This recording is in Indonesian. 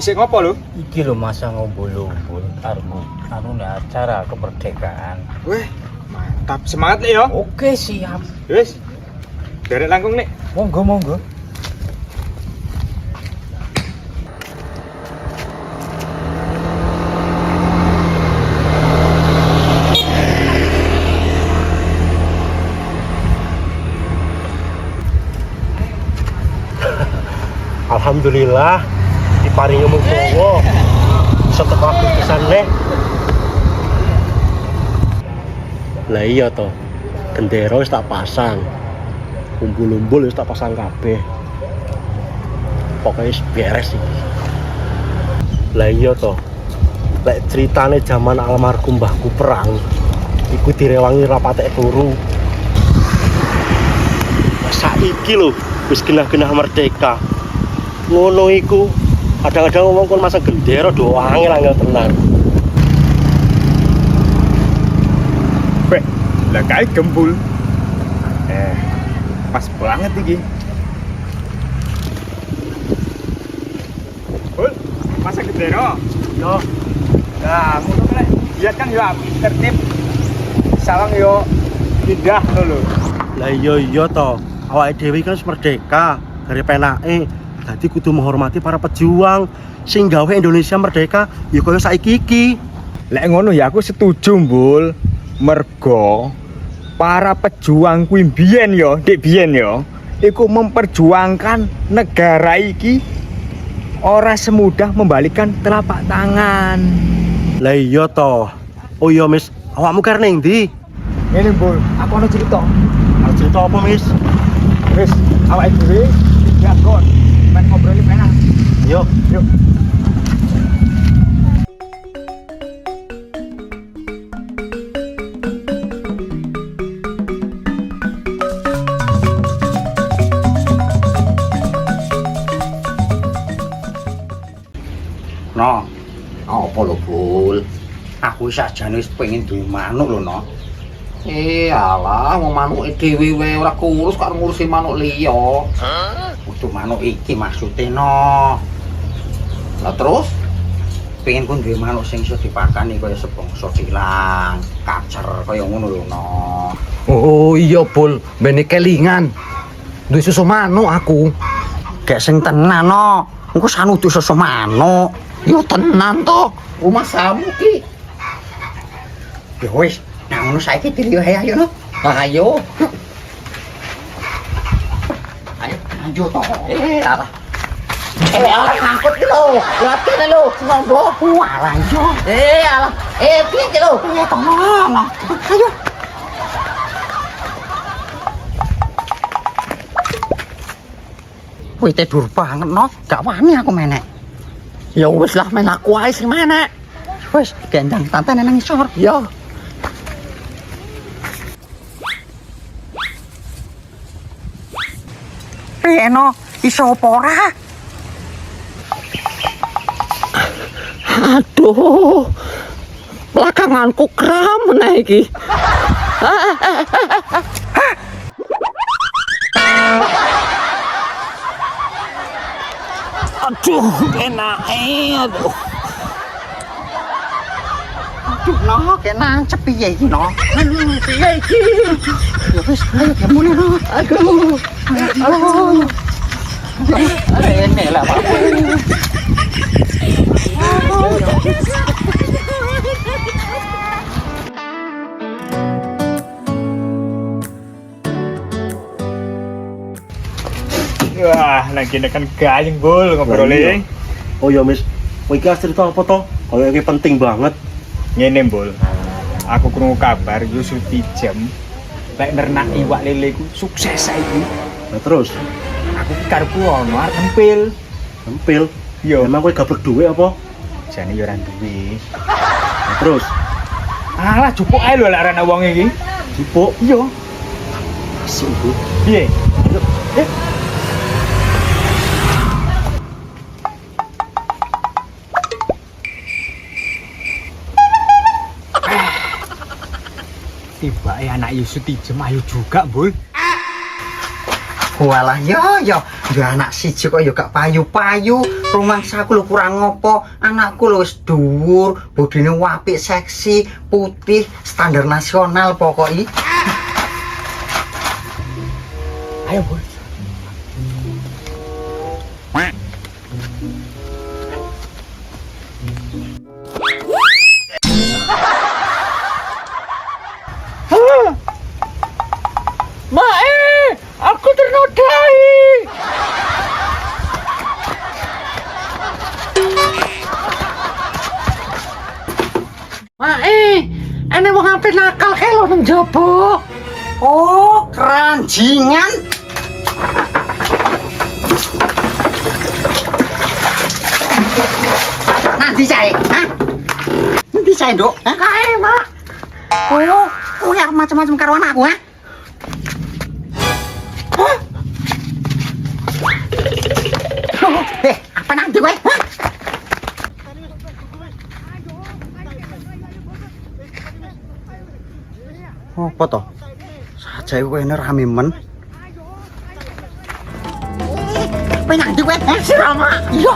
Isik ngopo lho? Iki lho masa ngumpul-ngumpul anu acara kemerdekaan. Weh, mantap. Semangat nih yo. Oke, siap. Wis. Derek langkung nih. Monggo. Alhamdulillah diparingi mung dawa setelah pisane. Lah iya to. Gendera wis tak pasang. Umbul-umbul wis tak pasang kabeh. Pokoke wis beres iki. Lah iya to. Lek ceritane zaman almarhum mbahku perang iku direwangi rapatek turu. Saiki lho wis genah-genah merdeka. Ngono iku kadang-kadang ngomong kon masa gendera do angel tenan. Weh, lah kae gembul. Pas banget iki. Bul, masa gendera. Yo, Nah, ngono kan lihat kan yo api tertib. Sawang yo pindah lho. lah iya to. Awake dhewe kan wis merdeka dari penake. Dadi kudu menghormati para pejuang sing gawe Indonesia merdeka ya kaya saiki iki. Lek ngono ya aku setuju, Mbul. Mergo para pejuang kuwi biyen yo, iku memperjuangkan negara iki ora semudah membalikan telapak tangan. Lah iya to. Oh iya, Mis. Awakmu kare ning ndi? Ngene, Mbul, aku ana cerita. Arep cerita apa, Mis? Wis, awake dhewe jagon main ngobrol enak. Yo. Yuk. No. Apa lho, Bul? Aku sajane wis pengen duwe manuk lho, no. Alah, wong manuke dhewe wae ora kurus kok ngurusi manuk liya. Kudu manuk iki maksude, no. Lah terus Pengen ku duwe manuk sing iso dipakani kaya sebangsa silang, kacer kaya ngono lho, no. oh iya Bul, bene kelingan. Duwe susu manuk aku. Gak sing tenan, no. Engko sanudu susu manuk. Yo tenan to. Rumah samu ki. Ya wis, nah ngono saiki diliwah ayo, no. Ayo. Ayo, lanjut to. Alah. Angkut ki lho. Lati lho, ngombo. Walah yo. Alah. Piye ki lho? Tolong. Ayo. Wih, tidur banget, no. Gak wani aku menek. Ya wis lah men aku ae sing menek. Wis, gendang tante nang isor. Yo. Reno, iso apa ora? Aduh. Belakanganku kram meneh iki. Aduh, enak aduh. Aduh, no, kena piye iki, no. Piye iki? Ya wis, ayo mulai, no. Aduh. Aduh. Rene lah, Pak. Wah, nang kene kan gayeng, Bul, ngobrolnya. Oh iya, Mis. Kowe iki cerita apa to? Kaya iki penting banget. Ngene, Bul. Aku krungu kabar Yusuf Tijem lek nernak iwak lele ku sukses saiki. Nah, terus Aku ki karepku ono arep tempil. tempil. Yo, Emang kowe gablek duwe apa? jane yo ora duwe. Nah, terus Alah, jupuk ae lho lek arek wong iki. jupuk. Yo, Asik iku. piye? Tiba anak Yusuf Tijem ayo juga, Bul. Walah yo anak siji kok yo gak payu-payu. Rumangsaku lho kurang ngopo. Anakku lho wis dhuwur, bodine apik, seksi, putih, standar nasional pokoke. Ayo, Bos. Mae, aku ternodai. Mae, ene wong ampe nakal kae lho nang jaba. Oh, keranjingan. Nanti saya, hah? Nanti saya, Dok. Hah? Kae, Mak. Oh, ya macam-macam karo anakku, ha? Hah? Apa nanti gue? Hah? Oh, apa toh? Saja gue ini rame men. Apa nanti gue? Si Rama. Iya.